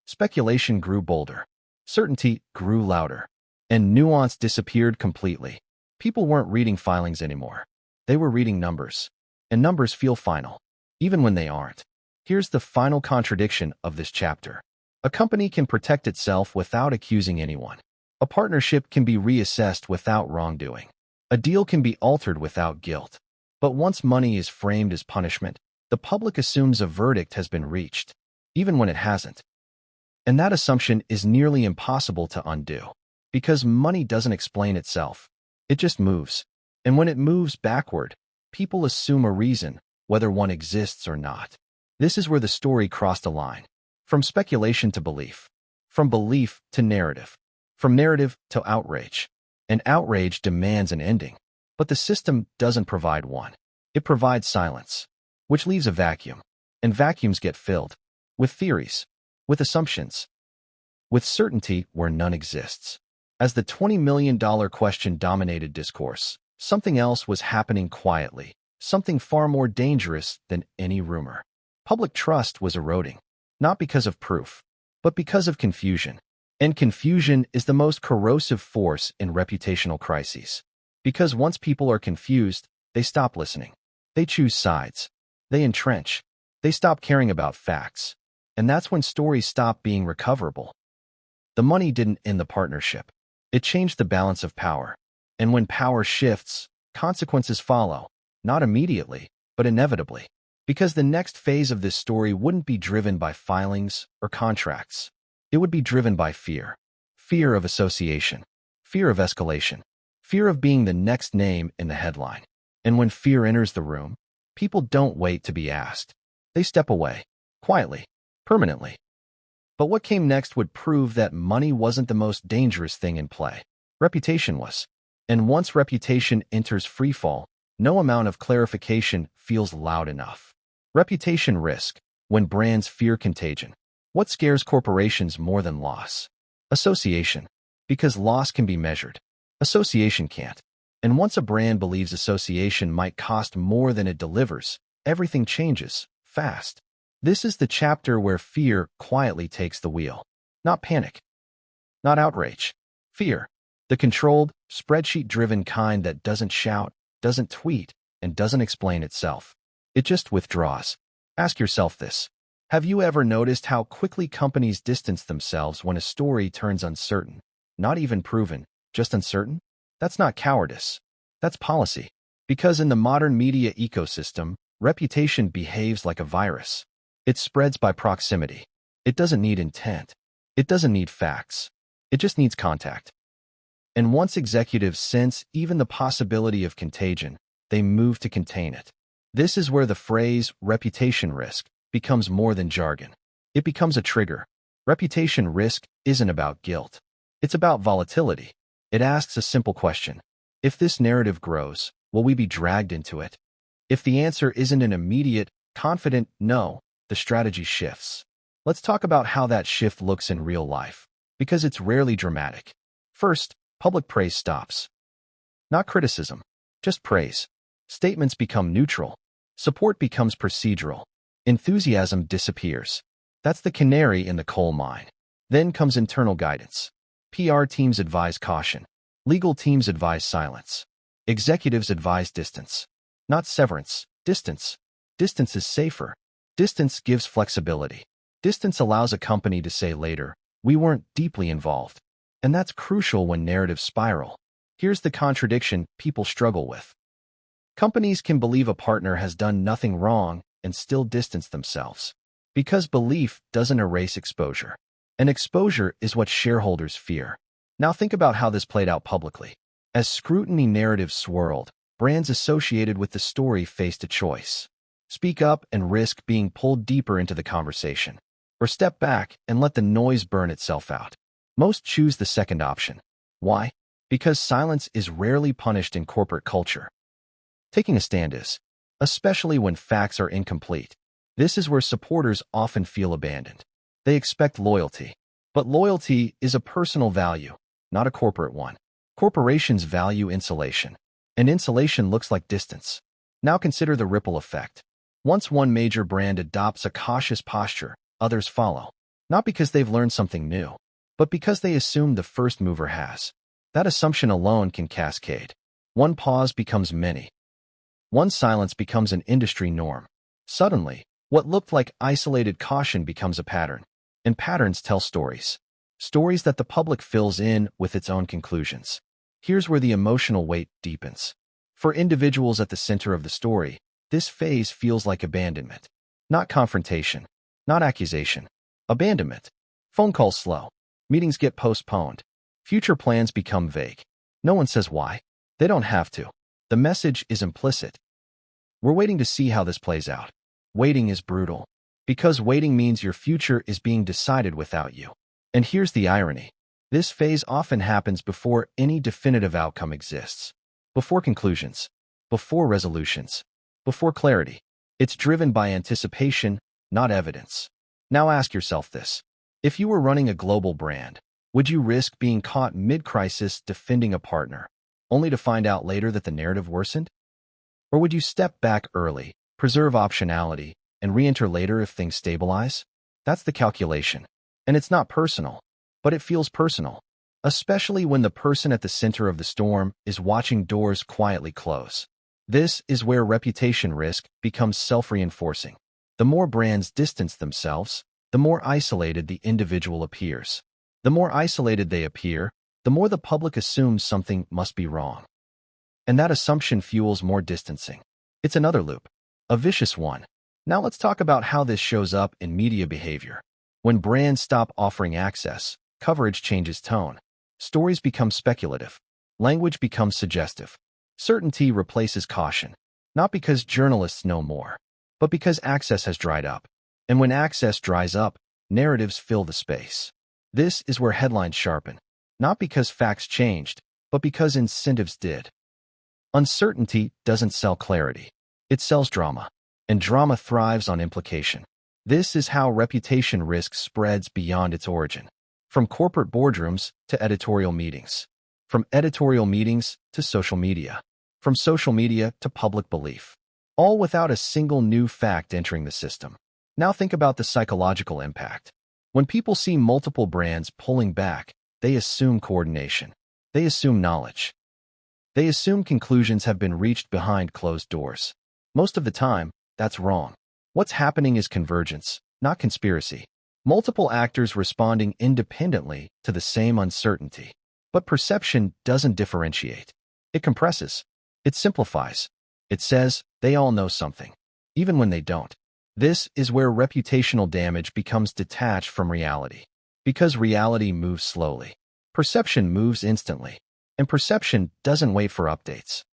A: Speculation grew bolder. Certainty grew louder. And nuance disappeared completely. People weren't reading filings anymore. They were reading numbers. And numbers feel final, even when they aren't. Here's the final contradiction of this chapter. A company can protect itself without accusing anyone. A partnership can be reassessed without wrongdoing. A deal can be altered without guilt. But once money is framed as punishment, the public assumes a verdict has been reached, even when it hasn't. And that assumption is nearly impossible to undo. Because money doesn't explain itself. It just moves. And when it moves backward, people assume a reason, whether one exists or not. This is where the story crossed a line. From speculation to belief. From belief to narrative. From narrative to outrage. And outrage demands an ending. But the system doesn't provide one. It provides silence, which leaves a vacuum. And vacuums get filled. With theories. With assumptions. With certainty where none exists. As the $20 million question dominated discourse, something else was happening quietly. Something far more dangerous than any rumor. Public trust was eroding. Not because of proof, but because of confusion. And confusion is the most corrosive force in reputational crises. Because once people are confused, they stop listening. They choose sides. They entrench. They stop caring about facts. And that's when stories stop being recoverable. The money didn't end the partnership. It changed the balance of power. And when power shifts, consequences follow. Not immediately, but inevitably. Because the next phase of this story wouldn't be driven by filings or contracts. It would be driven by fear. Fear of association. Fear of escalation. Fear of being the next name in the headline. And when fear enters the room, people don't wait to be asked. They step away. Quietly. Permanently. But what came next would prove that money wasn't the most dangerous thing in play. Reputation was. And once reputation enters freefall, no amount of clarification feels loud enough. Reputation risk, when brands fear contagion. What scares corporations more than loss? Association. Because loss can be measured. Association can't. And once a brand believes association might cost more than it delivers, everything changes, fast. This is the chapter where fear quietly takes the wheel. Not panic. Not outrage. Fear. The controlled, spreadsheet-driven kind that doesn't shout, doesn't tweet, and doesn't explain itself. It just withdraws. Ask yourself this. Have you ever noticed how quickly companies distance themselves when a story turns uncertain? Not even proven, just uncertain? That's not cowardice. That's policy. Because in the modern media ecosystem, reputation behaves like a virus. It spreads by proximity. It doesn't need intent. It doesn't need facts. It just needs contact. And once executives sense even the possibility of contagion, they move to contain it. This is where the phrase reputation risk becomes more than jargon. It becomes a trigger. Reputation risk isn't about guilt. It's about volatility. It asks a simple question. If this narrative grows, will we be dragged into it? If the answer isn't an immediate, confident no, the strategy shifts. Let's talk about how that shift looks in real life, because it's rarely dramatic. First, public praise stops. Not criticism, just praise. Statements become neutral. Support becomes procedural. Enthusiasm disappears. That's the canary in the coal mine. Then comes internal guidance. PR teams advise caution. Legal teams advise silence. Executives advise distance. Not severance, distance. Distance is safer. Distance gives flexibility. Distance allows a company to say later, we weren't deeply involved. And that's crucial when narratives spiral. Here's the contradiction people struggle with. Companies can believe a partner has done nothing wrong and still distance themselves. Because belief doesn't erase exposure. And exposure is what shareholders fear. Now think about how this played out publicly. As scrutiny narratives swirled, brands associated with the story faced a choice. Speak up and risk being pulled deeper into the conversation. Or step back and let the noise burn itself out. Most choose the second option. Why? Because silence is rarely punished in corporate culture. Taking a stand is, especially when facts are incomplete. This is where supporters often feel abandoned. They expect loyalty. But loyalty is a personal value, not a corporate one. Corporations value insulation. And insulation looks like distance. Now consider the ripple effect. Once one major brand adopts a cautious posture, others follow. Not because they've learned something new, but because they assume the first mover has. That assumption alone can cascade. One pause becomes many. One silence becomes an industry norm. Suddenly, what looked like isolated caution becomes a pattern. And patterns tell stories. Stories that the public fills in with its own conclusions. Here's where the emotional weight deepens. For individuals at the center of the story, this phase feels like abandonment. Not confrontation. Not accusation. Abandonment. Phone calls slow. Meetings get postponed. Future plans become vague. No one says why. They don't have to. The message is implicit. We're waiting to see how this plays out. Waiting is brutal. Because waiting means your future is being decided without you. And here's the irony. This phase often happens before any definitive outcome exists. Before conclusions. Before resolutions. Before clarity. It's driven by anticipation, not evidence. Now ask yourself this. If you were running a global brand, would you risk being caught mid-crisis defending a partner, only to find out later that the narrative worsened? Or would you step back early, preserve optionality, and re-enter later if things stabilize? That's the calculation. And it's not personal, but it feels personal, especially when the person at the center of the storm is watching doors quietly close. This is where reputation risk becomes self-reinforcing. The more brands distance themselves, the more isolated the individual appears. The more isolated they appear, the more the public assumes something must be wrong. And that assumption fuels more distancing. It's another loop, a vicious one. Now let's talk about how this shows up in media behavior. When brands stop offering access, coverage changes tone. Stories become speculative. Language becomes suggestive. Certainty replaces caution, not because journalists know more, but because access has dried up. And when access dries up, narratives fill the space. This is where headlines sharpen, not because facts changed, but because incentives did. Uncertainty doesn't sell clarity. It sells drama, and drama thrives on implication. This is how reputation risk spreads beyond its origin. From corporate boardrooms to editorial meetings. From editorial meetings to social media. From social media to public belief. All without a single new fact entering the system. Now think about the psychological impact. When people see multiple brands pulling back, they assume coordination. They assume knowledge. They assume conclusions have been reached behind closed doors. Most of the time, that's wrong. What's happening is convergence, not conspiracy. Multiple actors responding independently to the same uncertainty. But perception doesn't differentiate. It compresses. It simplifies. It says, they all know something, even when they don't. This is where reputational damage becomes detached from reality. Because reality moves slowly. Perception moves instantly. And perception doesn't wait for updates.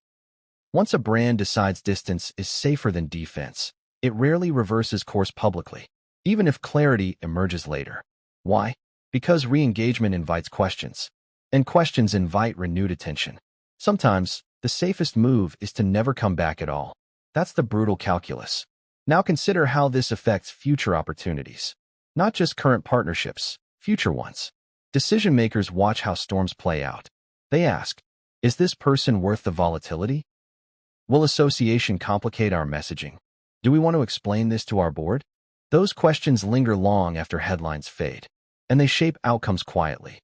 A: Once a brand decides distance is safer than defense, it rarely reverses course publicly, even if clarity emerges later. Why? Because re-engagement invites questions, and questions invite renewed attention. Sometimes, the safest move is to never come back at all. That's the brutal calculus. Now consider how this affects future opportunities. Not just current partnerships, future ones. Decision makers watch how storms play out. They ask, is this person worth the volatility? Will association complicate our messaging? Do we want to explain this to our board? Those questions linger long after headlines fade, and they shape outcomes quietly.